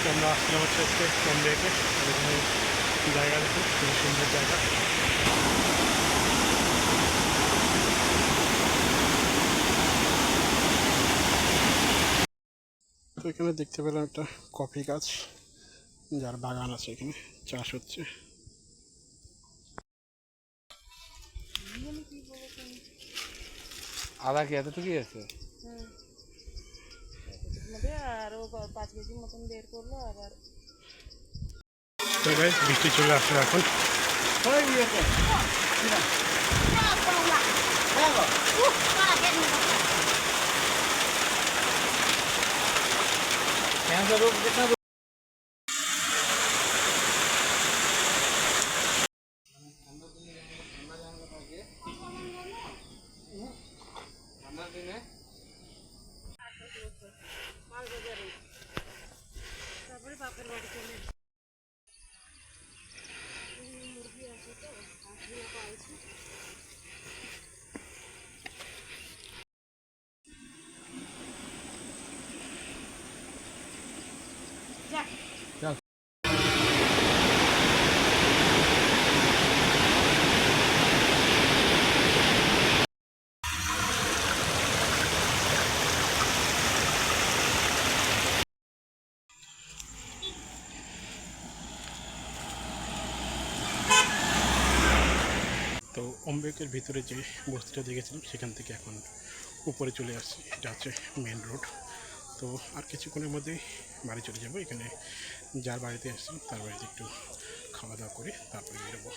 তো আমরা আসলাম হচ্ছে আজকে কমবেকে এখানে জায়গা দেখুন, খুবই সুন্দর জায়গা। তো এখানে দেখতে পেলাম একটা কফি গাছ, যার বাগান আছে, এখানে চাষ হচ্ছে। আদা কি এতটুকুই আছে? আরো 5 কেজির মতন বের করলো আবার। তো গাইস বৃষ্টি চলে আসলো এখন। তারপরে বাপের বাড়ি চলে মুরগি আছে তো হাঁসগুলো পালছি। তো অম্বেকের ভিতরে যে বস্তিটা দেখেছিলাম সেখান থেকে এখন উপরে চলে আসছি। এটা হচ্ছে মেন রোড। তো আর কিছুক্ষণের মধ্যেই বাড়ি চলে যাব। এখানে যার বাড়িতে আসছি তার বাড়িতে একটু খাওয়া দাওয়া করে তারপরে বেরোবো।